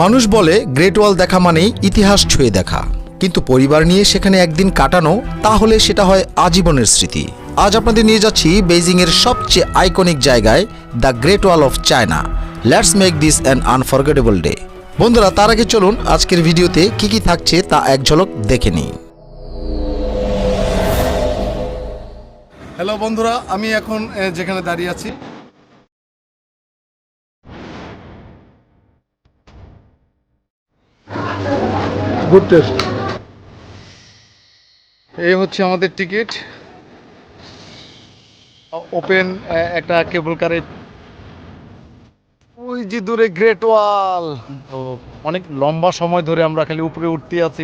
মানুষ বলে গ্রেট ওয়াল দেখা মানেই ইতিহাস ছুঁয়ে দেখা, কিন্তু পরিবার নিয়ে সেখানে একদিন কাটানো তাহলে সেটা হয় আজীবনের স্মৃতি। আজ আপনাদের নিয়ে যাচ্ছি বেইজিংয়ের সবচেয়ে আইকনিক জায়গায়, the great wall of China. Let's make this an unforgettable day. বন্ধুরা, তার আগে চলুন আজকের ভিডিওতে কি কি থাকছে তা এক ঝলক দেখে নিই। হ্যালো বন্ধুরা, আমি এখন যেখানে দাঁড়িয়ে আছি গুড টেস্ট। এই হচ্ছে আমাদের টিকিট, ওপেন একটা কেবল কারে। ওই যে দূরে গ্রেট ওয়াল। তো অনেক লম্বা সময় ধরে আমরা খালি উপরে উঠতে আছি।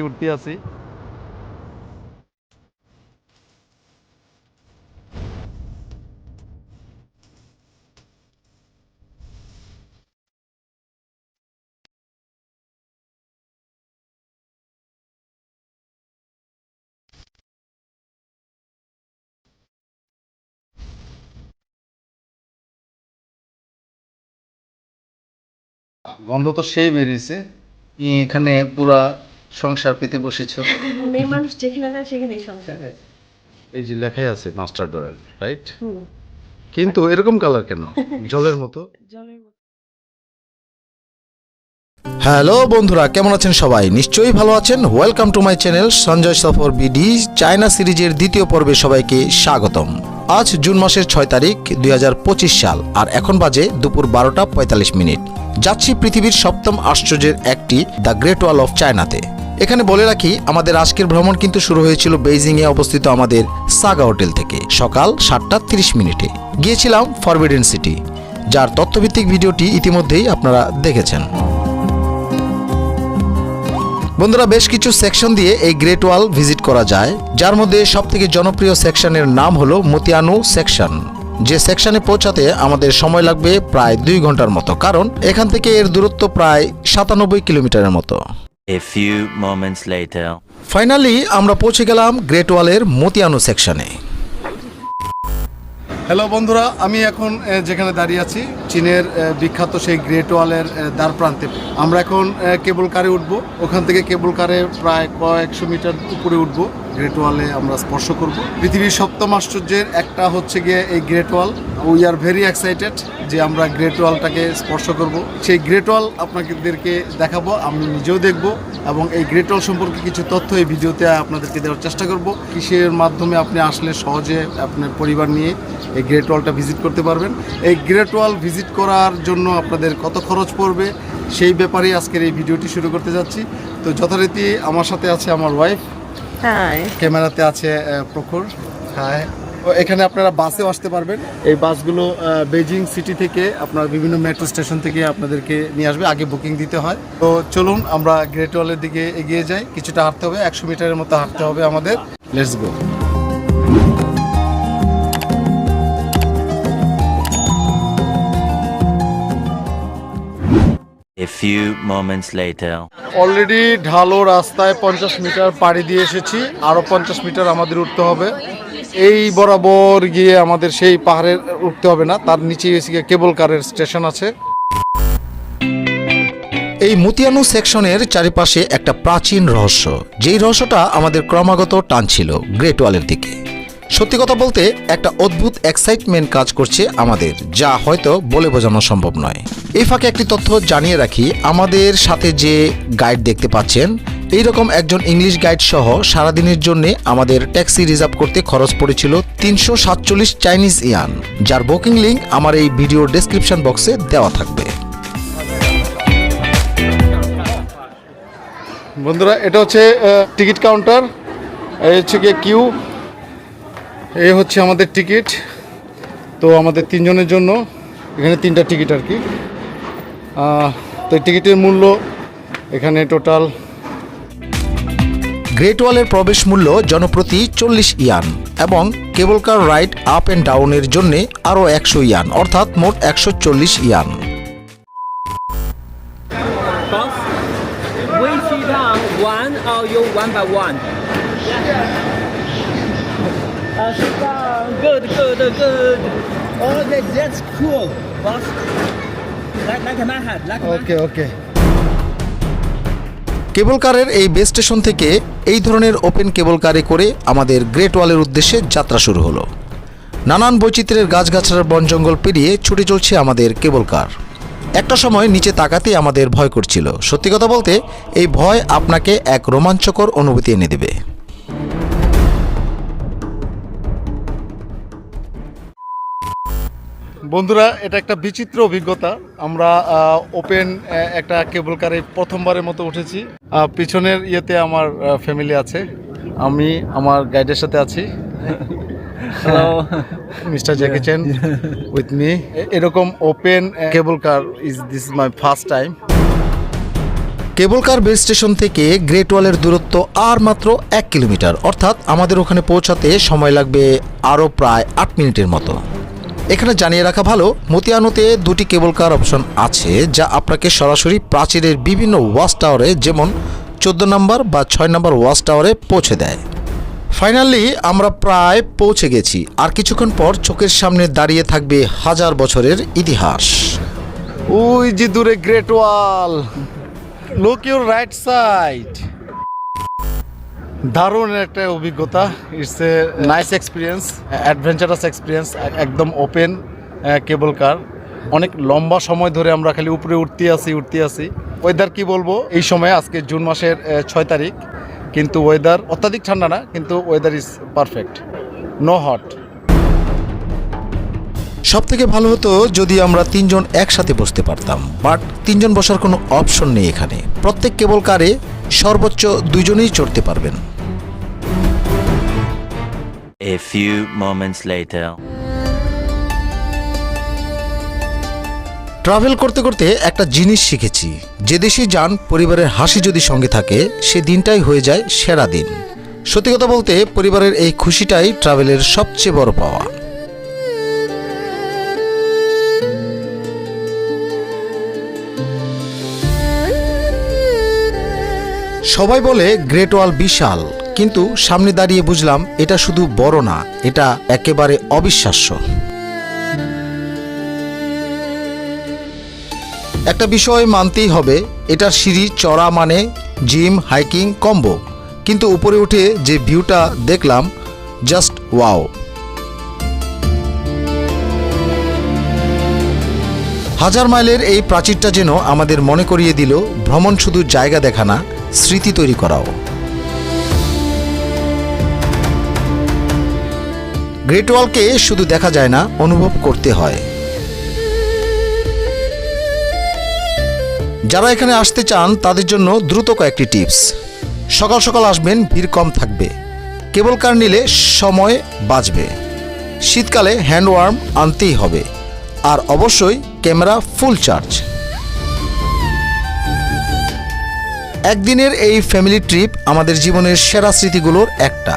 গন্ধ তো সেই বেরিয়েছে। এখানে পুরা সংসার পেতে বসেছো। মেয়ে মানুষ যেখানে যায় সেখানেই সংসার। এই যে লেখাই আছে মাস্টার ডোরেল, রাইট? কিন্তু এরকম কালার কেন? জলের মতো। জলের মতো। হ্যালো বন্ধুরা, কেমন আছেন সবাই? নিশ্চয়ই ভালো আছেন। Welcome to my channel Sanjay সফর বিডি। চায়না সিরিজের দ্বিতীয় পর্বে সবাইকে স্বাগতম। আজ জুন মাসের 6 তারিখ 2025 সাল, আর এখন বাজে দুপুর 12টা 45 মিনিট। যাচ্ছি পৃথিবীর সপ্তম আশ্চর্যের একটি, দ্য গ্রেট ওয়াল অফ চায়নাতে। এখানে বলে রাখি, আমাদের আজকের ভ্রমণ কিন্তু শুরু হয়েছিল বেইজিংয়ে অবস্থিত আমাদের সাগা হোটেল থেকে সকাল 7টা 30 মিনিটে। গিয়েছিলাম ফরবিডেন সিটি, যার তথ্যভিত্তিক ভিডিওটি ইতিমধ্যেই আপনারা দেখেছেন। বন্ধুরা, বেশ কিছু সেকশন দিয়ে এই গ্রেট ওয়াল ভিজিট করা যায়, যার মধ্যে সবথেকে জনপ্রিয় সেকশনের নাম হলো মতিয়ানু সেকশন। যে সেকশনে পৌঁছাতে আমাদের সময় লাগবে প্রায় 2 ঘন্টার মতো, কারণ এখান থেকে এর দূরত্ব প্রায় 97 কিলোমিটারের মতো। A few moments later. Finally আমরা পৌঁছে গেলাম গ্রেট ওয়ালের মতিয়ানু সেকশনে। হ্যালো বন্ধুরা, আমি এখন যেখানে দাঁড়িয়ে আছি চীনের বিখ্যাত সেই গ্রেট ওয়ালের দ্বার প্রান্তে। আমরা এখন কেবল কারে উঠবো। ওখান থেকে কেবল কারে প্রায় কয়েকশো মিটার উপরে উঠবো। গ্রেট ওয়ালে আমরা স্পর্শ করব। পৃথিবীর সপ্তম আশ্চর্যের একটা হচ্ছে গিয়ে এই great wall. We are very excited যে আমরা গ্রেট ওয়ালটাকে স্পর্শ করব। সেই গ্রেট ওয়াল আপনাদেরকে দেখাবো, আমি নিজেও দেখব, এবং এই গ্রেট ওয়াল সম্পর্কে কিছু তথ্য এই ভিডিওতে আপনাদেরকে দেওয়ার চেষ্টা করব। কিসের মাধ্যমে আপনি আসলে সহজে আপনার পরিবার নিয়ে এই গ্রেট ওয়ালটা ভিজিট করতে পারবেন। এই গ্রেট ওয়াল ভিজিট করার জন্য আপনাদের কত খরচ পড়বে সেই ব্যাপারে আজকের এই ভিডিওটি শুরু করতে যাচ্ছি। তো যথারীতি আমার সাথে আছে আমার ওয়াইফ, হাই। ক্যামেরাতে আছে প্রখর, হাই। এখানে আপনারা বাসেও আসতে পারবেন। এই বাসগুলো বেইজিং সিটি থেকে আপনার বিভিন্ন মেট্রো স্টেশন থেকে আপনাদেরকে নিয়ে আসবে, আগে বুকিং দিতে হয়। তো চলুন আমরা গ্রেট ওয়ালের দিকে এগিয়ে যাই। কিছুটা হাঁটতে হবে, 100 মিটারের মতো হাঁটতে হবে আমাদের। Let's go. A few moments later. Already ঢালো রাস্তায় 50 মিটার পাড়ি দিয়ে এসেছি, আরও 50 মিটার আমাদের উঠতে হবে। এই বরাবর গিয়ে আমাদের সেই পাহাড়ে উঠতে হবে না, তার নিচে এসে কেবল কারের স্টেশন আছে। এই মতিয়ানু সেকশনের চারিপাশে একটা প্রাচীন রহস্য, যেই রহস্যটা আমাদের ক্রমাগত টানছিল গ্রেট ওয়ালের দিকে। সত্যি কথা বলতে একটা অদ্ভুত এক্সাইটমেন্ট কাজ করছে আমাদের, যা হয়তো বলে বোঝানো সম্ভব নয়। এই ফাঁকে একটি তথ্য জানিয়ে রাখি, আমাদের সাথে যে গাইড দেখতে পাচ্ছেন, এইরকম একজন ইংলিশ গাইড সহ সারাদিনের জন্য আমাদের ট্যাক্সি রিজার্ভ করতে খরচ পড়েছিল 347 চাইনিজ ইয়ান, যার বুকিং লিঙ্ক আমার এই ভিডিওর ডেসক্রিপশন বক্সে দেওয়া থাকবে। বন্ধুরা, এটা হচ্ছে টিকিট কাউন্টার, এই হচ্ছে গিয়ে কিউ, এই হচ্ছে আমাদের টিকিট। তো আমাদের 3 জনের জন্য এখানে 3টা টিকিট আর কি। তো টিকিটের মূল্য এখানে টোটাল। গ্রেট ওয়ালের প্রবেশ মূল্য জনপ্রতি 40 ইয়ান, এবং কেবল কার রাইড আপ অ্যান্ড ডাউনের জন্য আরও 100 ইয়ান, অর্থাৎ মোট 140 ইয়ান। One or you one by one? Sit down. Good. Oh, that's cool, boss. Like a man, like a ওকে ওকে। কেবল কারের এই বেস স্টেশন থেকে এই ধরনের ওপেন কেবল কারে করে আমাদের গ্রেট ওয়ালের উদ্দেশ্যে যাত্রা শুরু হলো। নানান বৈচিত্র্যের গাছগাছড়ার বন জঙ্গল পেরিয়ে ছুটে চলছে আমাদের কেবল কার। একটা সময় নিচে তাকাতেই আমাদের ভয় করছিল। সত্যি কথা বলতে এই ভয় আপনাকে এক রোমাঞ্চকর অনুভূতি এনে দেবে। বন্ধুরা, এটা একটা বিচিত্র অভিজ্ঞতা। আমরা ওপেন একটা কেবল কারে প্রথমবারের মতো উঠেছি। পিছনের ইয়েতে আমার ফ্যামিলি আছে, আমি আমার গাইডের সাথে আছি। Hello. Mister Jackie Chan with me. এরকম open cable car this is my first time. Cable car base station থেকে গ্রেট ওয়ালের দূরত্ব আর মাত্র 1 কিলোমিটার, অর্থাৎ আমাদের ওখানে পৌঁছাতে সময় লাগবে আরও প্রায় 8 মিনিটের মতো। এখানে জানিয়ে রাখা ভালো, মতিয়ানুতে 2টি কেবল কার অপশন আছে, যা আপনাকে সরাসরি প্রাচীরের বিভিন্ন ওয়াচ টাওয়ারে, যেমন 14 নম্বর বা 6 নম্বর ওয়াচ টাওয়ারে পৌঁছে দেয়। ফাইনালি আমরা প্রায় পৌঁছে গেছি। আর কিছুক্ষণ পর চোখের সামনে দাঁড়িয়ে থাকবে হাজার বছরের ইতিহাস। ওই যে দূরে great wall, look your right side. দারুণ একটা অভিজ্ঞতা। It's a nice experience, adventurous experience. একদম ওপেন কেবল কার, অনেক লম্বা সময় ধরে আমরা খালি উপরে উঠতে আসি। ওয়েদার কি বলবো, এই সময় আজকে জুন মাসের 6 তারিখ, কিন্তু ওয়েদার অত্যাধিক ঠান্ডা না, কিন্তু weather is perfect, no hot. সব থেকে ভালো হতো যদি আমরা 3 জন একসাথে বসতে পারতাম, বাট 3 জন বসার কোনো অপশন নেই এখানে। প্রত্যেক কেবল কারে সর্বোচ্চ 2 জনই চড়তে পারবেন। A few moments later. Travel করতে করতে একটা জিনিস শিখেছি, যে দেশে যান পরিবারের হাসি যদি সঙ্গে থাকে, সে দিনটাই হয়ে যায় সেরা দিন। সত্যি কথা বলতে পরিবারের এই খুশিটাই ট্রাভেলের সবচেয়ে বড় পাওয়া। সবাই বলে গ্রেট ওয়াল বিশাল, কিন্তু সামনে দাঁড়িয়ে বুঝলাম এটা শুধু বড় না, এটা একেবারে অবিশ্বাস্য। একটা বিষয় মানতেই হবে, এটার সিঁড়ি চড়া মানে জিম হাইকিং কম্বো, কিন্তু উপরে উঠে যে ভিউটা দেখলাম, জাস্ট ওয়াও। হাজার মাইলের এই প্রাচীরটা যেন আমাদের মনে করিয়ে দিল, ভ্রমণ শুধু জায়গা দেখা না, স্মৃতি তৈরি করাও। গ্রেট ওয়ালকে শুধু দেখা যায় না, অনুভব করতে হয়। যারা এখানে আসতে চান তাদের জন্য দ্রুত কয়েকটি টিপস। সকাল সকাল আসবেন, ভিড় কম থাকবে। কেবল কার নিলে সময় বাঁচবে। শীতকালে হ্যান্ড ওয়ার্ম আনতেই হবে। আর অবশ্যই ক্যামেরা ফুল চার্জ। একদিনের এই ফ্যামিলি ট্রিপ আমাদের জীবনের সেরা স্মৃতিগুলোর একটা।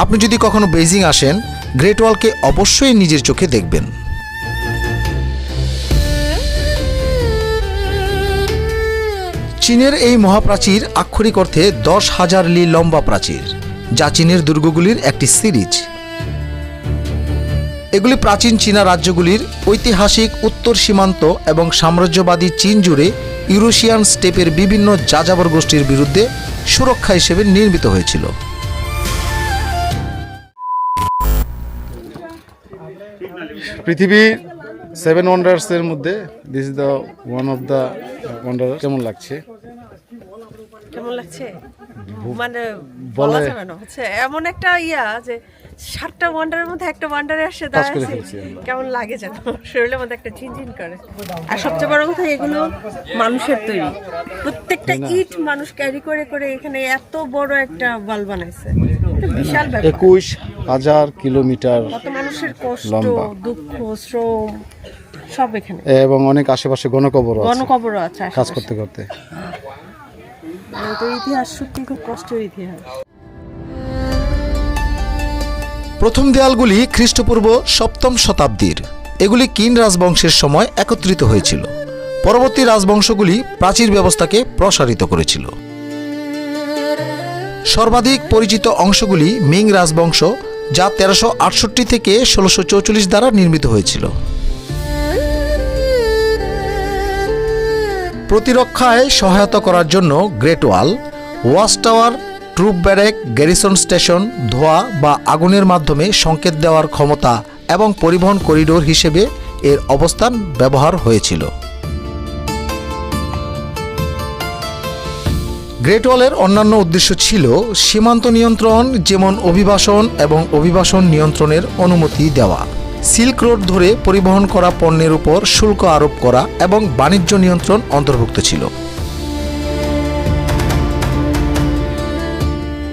আপনি যদি কখনো বেইজিং আসেন, গ্রেট ওয়ালকে অবশ্যই নিজের চোখে দেখবেন। চীনের এই মহাপ্রাচীর আক্ষরিক অর্থে 10,000 লি লম্বা প্রাচীর, যা চীনের দুর্গগুলির একটি সিরিজ। এগুলি প্রাচীন চীনা রাজ্যগুলির ঐতিহাসিক উত্তর সীমান্ত এবং সাম্রাজ্যবাদী চীন জুড়ে ইউরোশিয়ান স্টেপের বিভিন্ন যাযাবর গোষ্ঠীর বিরুদ্ধে সুরক্ষা হিসেবে নির্মিত হয়েছিল। পৃথিবীর 7 ওয়ান্ডার্স এর মধ্যে this is the one of the wonder. কেমন লাগছে? কেমন লাগছে মানে বলে- বলা যাবে না, হচ্ছে এমন একটা যে 7টা ওয়ান্ডারের মধ্যে একটা ওয়ান্ডারে আসে পাস করে দাঁড়াচ্ছে, ফেলছি আমরা। কেমন লাগে যেন শরীরের মধ্যে একটা চিনচিন করে। আর সবচেয়ে বড় কথা, এগুলো মানুষের তৈরি, প্রত্যেকটা ইট মানুষ ক্যারি করে করে এখানে এত বড় একটা ওয়াল বানাইছে। এটা বিশাল ব্যাপার। 21,000 কিলোমিটার কত মানুষের কষ্ট, লম্বা। দুঃখ, শ্রম সব এখানে। এবং অনেক আশেপাশে গণকবর আছে গণকবরও আছে কাজ আশেপাশে। করতে করতে। তো ইতিহাস সত্যি খুব কষ্টের ইতিহাস। প্রথম দেয়ালগুলি খ্রিস্টপূর্ব 7ম শতাব্দীর। এগুলি কিন রাজবংশের সময় একত্রিত হয়েছিল। পরবর্তী রাজবংশগুলি প্রাচীর ব্যবস্থাকে প্রসারিত করেছিল। সর্বাধিক পরিচিত অংশগুলি মিং রাজবংশ, যা 1368 থেকে 1644 দ্বারা নির্মিত হয়েছিল। প্রতিরক্ষায় সহায়তা করার জন্য great wall, watch tower, troop barrack, garrison station, ধোঁয়া বা আগুনের মাধ্যমে সংকেত দেওয়ার ক্ষমতা এবং পরিবহন করিডোর হিসেবে এর অবস্থান ব্যবহার হয়েছিল। গ্রেট ওয়ালের অন্যান্য উদ্দেশ্য ছিল সীমান্ত নিয়ন্ত্রণ, যেমন অভিবাসন এবং অভিবাসন নিয়ন্ত্রণের অনুমতি দেওয়া, সিল্ক রোড ধরে পরিবহন করা পণ্যের উপর শুল্ক আরোপ করা এবং বাণিজ্য নিয়ন্ত্রণ অন্তর্ভুক্ত ছিল।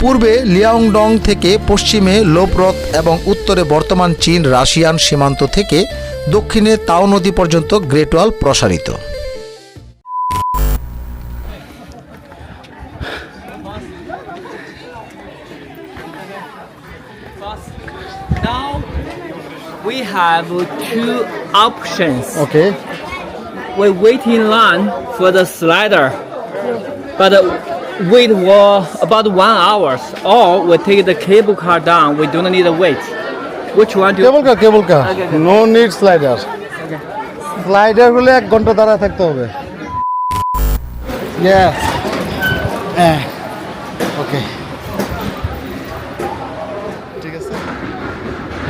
পূর্বে লিয়াংডং থেকে পশ্চিমে লোপরত এবং উত্তরে বর্তমান চীন রাশিয়ান সীমান্ত থেকে দক্ষিণে তাও নদী পর্যন্ত গ্রেট ওয়াল প্রসারিত। Now we have two options. Okay, We wait in line for the slider, but wait for about 1 hour, or we take the cable car down. We don't need to wait. Which one do you? Cable car, Okay, okay. No need slider. Slider হলে 1 ঘন্টা দাঁড়া থাকতে হবে। ওকে, ঠিক আছে,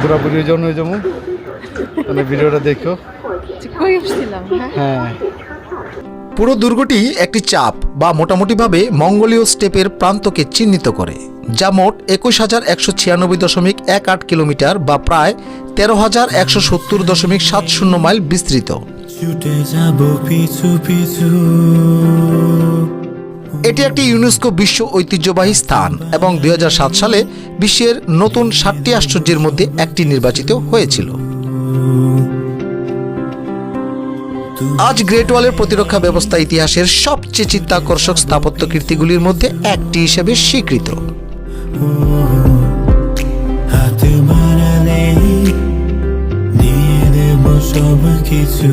ঘোরাঘুরির জন্য যেমন মানে ভিডিওটা দেখো। হ্যাঁ, পুরো দুর্গটি একটি চাপ বা মোটামুটিভাবে মঙ্গোলীয় স্টেপের প্রান্তকে চিহ্নিত করে, যা মোট 21,196.18 কিলোমিটার বা প্রায় 13,170.70 মাইল বিস্তৃত। ছুটে যাব পিছু পিছু এটি একটি ইউনেস্কো বিশ্ব ঐতিহ্যবাহী স্থান এবং 2007 সালে বিশ্বের নতুন 60টি আশ্চর্যের মধ্যে একটি নির্বাচিত হয়েছিল। আজ গ্রেট ওয়ালের প্রতিরক্ষা ব্যবস্থা ইতিহাসের সবচেয়ে চিত্তাকর্ষক স্থাপত্য কীর্তিগুলির মধ্যে একটি হিসেবে স্বীকৃত। হাতে বাড়ালে দিয়ে দেব সব কিছু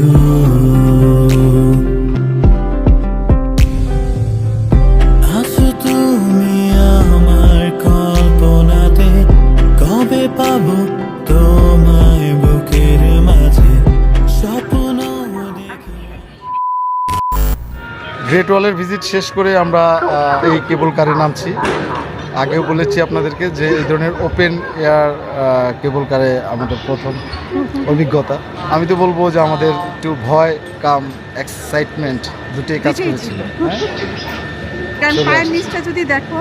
আছো তুমি আমার কল্পনাতে কবে পাবো তোমায় বুকের মাঝে স্বপ্ন দেখে গ্রেট ওয়ালের ভিজিট শেষ করে আমরা এই কেবল কারে নামছি। আগেও বলেছি আপনাদেরকে যে এই ধরনের ওপেন এয়ার কেবল কারে আমাদের প্রথম অভিজ্ঞতা। আমি তো বলবো যে আমাদের একটু ভয় কাম এক্সাইটমেন্ট দুটোই কাজ করেছিল। হ্যাঁ, কারণ চলে পায়ের আসো। নিচটা যদি দেখো,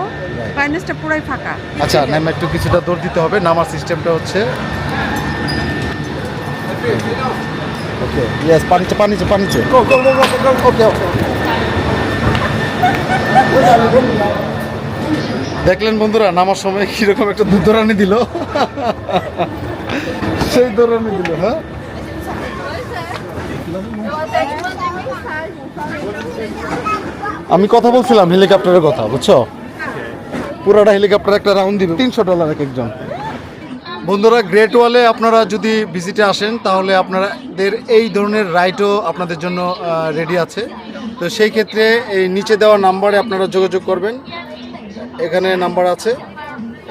পায়ের নিচটা পুরাই ফাঁকা। আচ্ছা, নামে একটু কিছুটা দৌড় দিতে হবে। নামার সিস্টেমটা হচ্ছে ওকে, ইয়েস, পানিতে পানিতে পানিতে গো গো গো গো ওকে ওকে। দেখলেন বন্ধুরা, নামার সময় কিরকম একটা দৌড়ানি দিল, সেই দৌড়ানি দিল। হ্যাঁ, আমি কথা বলছিলাম হেলিকপ্টারের কথা, বুঝছো? পুরাটা হেলিকপ্টার একটা রাউন্ড দিবে $300 এক একজন। বন্ধুরা, গ্রেট ওয়ালে আপনারা যদি ভিজিটে আসেন তাহলে আপনাদের এই ধরনের রাইডও আপনাদের জন্য রেডি আছে। তো সেই ক্ষেত্রে এই নিচে দেওয়া নাম্বারে আপনারা যোগাযোগ করবেন। এখানে নাম্বার আছে,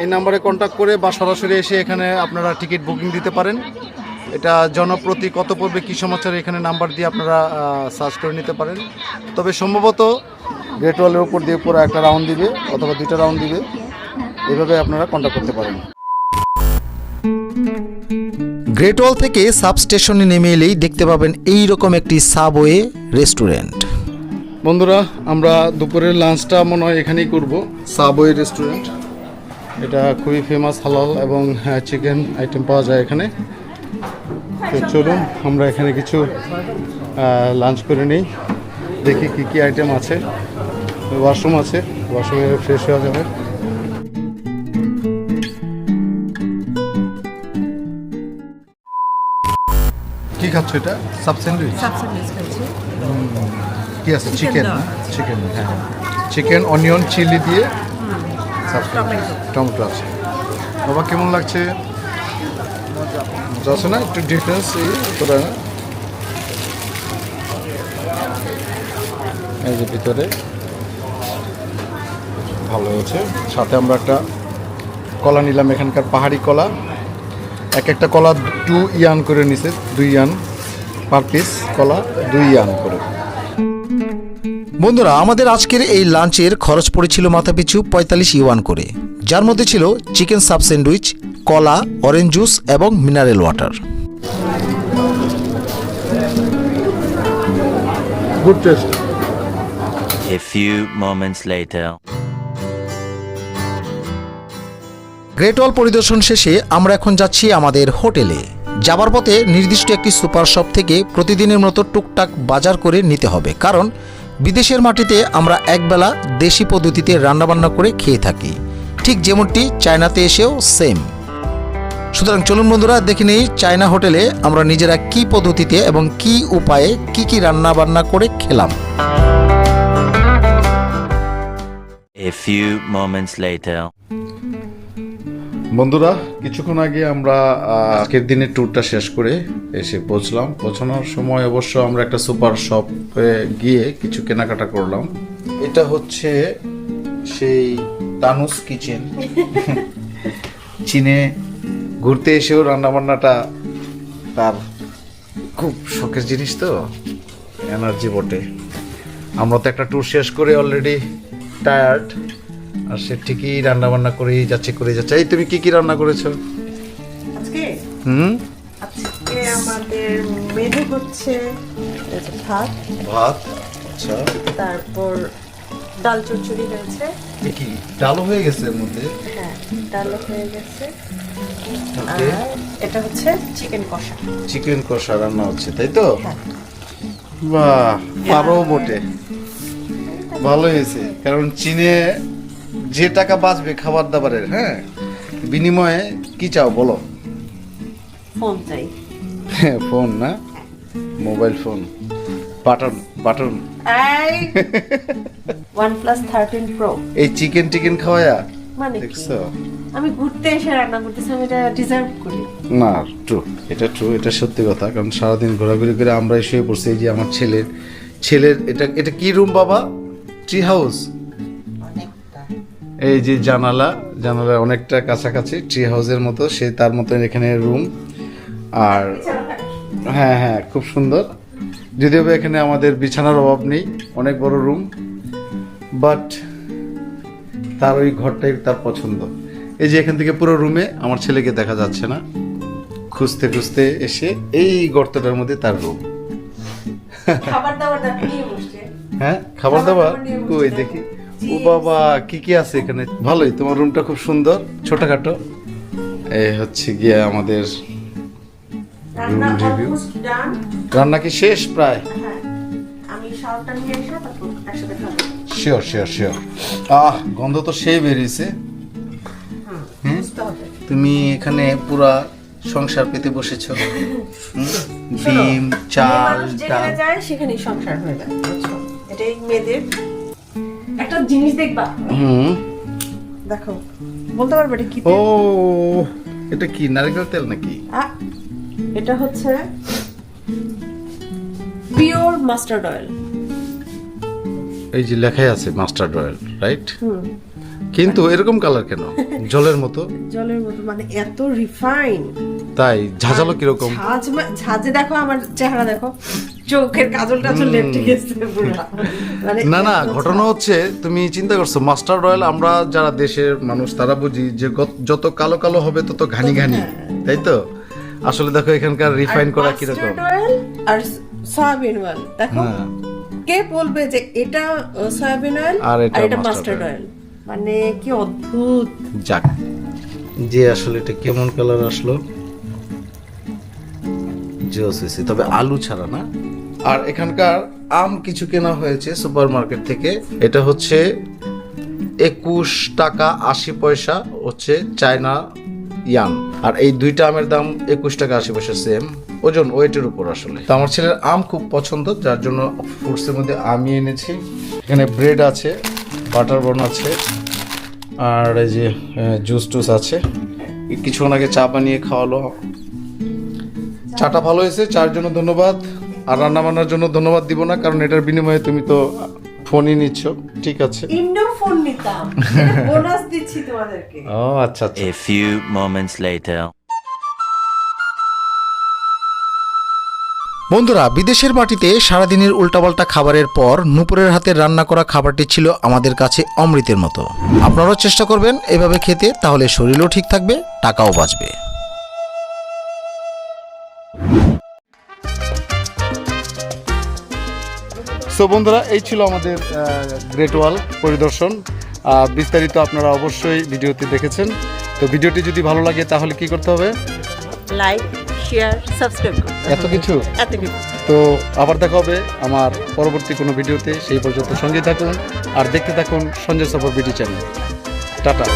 এই নাম্বারে কন্ট্যাক্ট করে বা সরাসরি এসে এখানে আপনারা টিকিট বুকিং দিতে পারেন। এটা জনপ্রতি কত পড়বে কী সমাচার এখানে নাম্বার দিয়ে আপনারা সার্চ করে নিতে পারেন। তবে সম্ভবত গ্রেট ওয়ালের উপর দিয়ে পুরো একটা রাউন্ড দিবে অথবা 2টা রাউন্ড দিবে, এভাবে আপনারা কন্ট্যাক্ট করতে পারেন। গ্রেট ওয়াল থেকে সাবস্টেশনে নেমে এলেই দেখতে পাবেন এই রকম একটি সাবওয়ে রেস্টুরেন্ট। বন্ধুরা, আমরা দুপুরের লাঞ্চটা মনে হয় এখানেই করব, সাবওয়ে রেস্টুরেন্ট। এটা খুবই ফেমাস, হালাল এবং চিকেন আইটেম পাওয়া যায় এখানে। তো চলুন আমরা এখানে কিছু লাঞ্চ করে নিই, দেখি কি কি আইটেম আছে। ওয়াশরুম আছে, ওয়াশরুমে ফ্রেশ হওয়া যাবে। কি খাচ্ছ এটা? সাব স্যান্ডউইচ কি আছে? চিকেন, চিকেন, হ্যাঁ, চিকেন অনিয়ন চিলি দিয়ে টমেটো আছে। বাবা, কেমন লাগছে? মজা আছে না? একটু ডিফারেন্স তোরা না? এই যে ভিতরে ভালো হয়েছে। সাথে আমরা একটা কলা নিলাম, এখানকার পাহাড়ি কলা। এক একটা কলা 2 ইয়ান করে নিছে, 2 ইয়ান পার পিস কলা, 2 ইয়ান করে। বন্ধুরা, আমাদের আজকের এই লাঞ্চের খরচ পড়েছিল মাথাপিছু 45 ইউয়ান করে, যার মধ্যে ছিল চিকেন সাব স্যান্ডউইচ, কলা, অরেঞ্জ জুস এবং mineral water. Good taste. A few moments later. Great wall পরিদর্শন শেষে আমরা এখন যাচ্ছি আমাদের হোটেলে। যাবার পথে নির্দিষ্ট একটি সুপার শপ থেকে প্রতিদিনের মতো টুকটাক বাজার করে নিতে হবে, কারণ বিদেশের মাটিতে আমরা একবেলা দেশি পদ্ধতিতে রান্নাবান্না করে খেয়ে থাকি, ঠিক যেমনটি চায়নাতে এসেও সেম। সুতরাং চলুন বন্ধুরা, দেখে নেই চায়না হোটেলে আমরা নিজেরা কি পদ্ধতিতে এবং কি উপায়ে কি রান্নাবান্না করে খেলাম। A few moments later. বন্ধুরা, কিছুক্ষণ আগে আমরা আজকের দিনের ট্যুরটা শেষ করে এসে পৌঁছানোর সময় অবশ্য আমরা একটা সুপার শপে গিয়ে কিছু কেনাকাটা করলাম। এটা হচ্ছে সেই তানুস কিচেন। চীনে ঘুরতে এসেও রান্নাবান্নাটা তার খুব শখের জিনিস, তো এনার্জি বটে। আমরা তো একটা ট্যুর শেষ করে অলরেডি টায়ার্ড, আর সে ঠিকই রান্না বান্না করেই যাচ্ছে। এই তুমি কি রান্না করেছো আজকে? আজকে আমাদের মেনু হচ্ছে ভাত, আচ্ছা। তারপর ডাল চচ্চড়ি হয়েছে। কি ডালও হয়ে গেছে এর মধ্যে? হ্যাঁ, ডালও হয়ে গেছে। Okay. আর এটা হচ্ছে চিকেন কষা। চিকেন কষা রান্না হচ্ছে, তাই তো? হ্যাঁ। বাহ, পারো বটে, ভালো হয়েছে। কারণ চীনে যে টাকা বাঁচবে খাবার দাবারের, হ্যাঁ, বিনিময়ে কি চাও বলো? ফোন চাই। ফোন না, মোবাইল ফোন, বাটন। এই OnePlus 13 Pro। এই চিকেন খাওয়ায়া মানে কি? দেখছো? আমি ঘুরতে এসে রান্না করতেছি, আমি এটা ডিজার্ভ করি। না, এটা সত্যি কথা। কারণ সারাদিন ঘোরাঘুরি করে আমরা শুয়ে পড়ছি। এই যে আমার ছেলের এটা কি রুম বাবা? Tree house. এই যে জানালা অনেকটা কাছাকাছি ট্রি হাউসের মতো, সে তার মতো এখানে রুম। আর হ্যাঁ, খুব সুন্দর। যদিও এখানে আমাদের বিছানার অভাব নেই, অনেক বড় রুম, বাট তার ওই ঘরটাই তার পছন্দ। এই যে এখান থেকে পুরো রুমে আমার ছেলেকে দেখা যাচ্ছে না, খুঁজতে এসে এই গর্তটার মধ্যে তার রুম। খাবার দাবার নিয়ে বসছে। হ্যাঁ, খাবার দাবার নিয়ে বসছে। কই দেখি। ও বাবা, কি আছে এখানে? ভালোই, তোমার রুমটা খুব সুন্দর, ছোটখাটো। এই হচ্ছে গিয়ে আমাদের রান্না review. Almost done. রান্না কি শেষ প্রায়? হ্যাঁ, আমি শাওয়ারটা নিয়ে এসে তারপর একসাথে খাবো। শিওর। গন্ধ তো সেই বেরিয়েছে। বুঝতে হবে। তুমি এখানে পুরা সংসার পেতে বসেছো। ডিম, মেয়ে চাল, মানুষ ডাল। যেখানে যায় সেখানেই সংসার হয়ে যায়, বুঝছো? এটাই মেয়েদের একটা জিনিস। দেখবা, দেখো, বলতে পারবে এটা কি ও, তেল? এটা কি নারকেল তেল নাকি? এটা হচ্ছে পিওর মাস্টার্ড অয়েল। এই যে লেখাই আছে মাস্টার্ড অয়েল, রাইট? কিন্তু এরকম কালার কেন? জলের মতো। মানে এত রিফাইন। তাই ঝাঁঝালো কিরকম? ঝাঁজে দেখো, আমার চেহারা দেখো, চোখের কাজল লেপটে গেছে পুরো। মানে না, ঘটনা হচ্ছে তুমি চিন্তা করছো, মাস্টার্ড অয়েল আমরা যারা দেশের মানুষ তারা বুঝি যে যত কালো হবে তত ঘানি, তাই তো? আসলে দেখো এখানকার রিফাইন করা কিরকম। মাস্টার্ড অয়েল আর সয়াবিন অয়েল, দেখো হ্যাঁ, কে বলবে যে এটা সয়াবিন অয়েল আর আর এটা এটা mustard মাস্টার্ড oil? অয়েল? মানে কি অদ্ভুত। যাক, যে আসলে এটা কেমন কালার আসলো, জোস হয়েছে, তবে আলু ছাড়া না। আর এখানকার আম কিছু কেনা হয়েছে সুপার মার্কেট থেকে। এটা হচ্ছে 21 টাকা 80 পয়সা হচ্ছে চায়না ইয়ান, আর এই দুইটা আমের দাম 21 টাকা 80 পয়সা, সেম ওজন, ওয়েটের উপর আসলে। তো আমার ছেলের আম খুব পছন্দ, যার জন্য ফ্রুটসের মধ্যে আমি এনেছি। এখানে ব্রেড আছে, বাটার বন আছে, আর এই যে জুস আছে। কিছুক্ষণ আগে চা বানিয়ে খাওয়ালো। চাটা ভালো হয়েছে, চার জন্য ধন্যবাদ। আর রান্না বান্নার জন্য ধন্যবাদ দিব না, কারণ এটার বিনিময়ে তুমি তো ফোনই নিচ্ছ। ঠিক আছে, ইনডোর ফোন নিতাম, বোনাস দিচ্ছি তোমাদেরকে। ও আচ্ছা। A few moments later. বন্ধুরা, বিদেশের মাটিতে সারাদিনের উল্টাপাল্টা খাবারের পর নূপুরের হাতে রান্না করা খাবারটি ছিল আমাদের কাছে অমৃতের মতো। আপনারাও চেষ্টা করবেন এভাবে খেতে, তাহলে শরীরও ঠিক থাকবে, টাকাও বাঁচবে। সো বন্ধুরা, এই ছিল আমাদের গ্রেট ওয়াল পরিদর্শন। বিস্তারিত আপনারা অবশ্যই ভিডিওতে দেখেছেন। তো ভিডিওটি যদি ভালো লাগে তাহলে কি করতে হবে? লাইক, শেয়ার, সাবস্ক্রাইব করুন। এত কিছু। তো আবার দেখা হবে আমার পরবর্তী কোনো ভিডিওতে। সেই পর্যন্ত সঙ্গেই থাকুন আর দেখতে থাকুন সঞ্জয় সফর বিডি চ্যানেল। টাটা।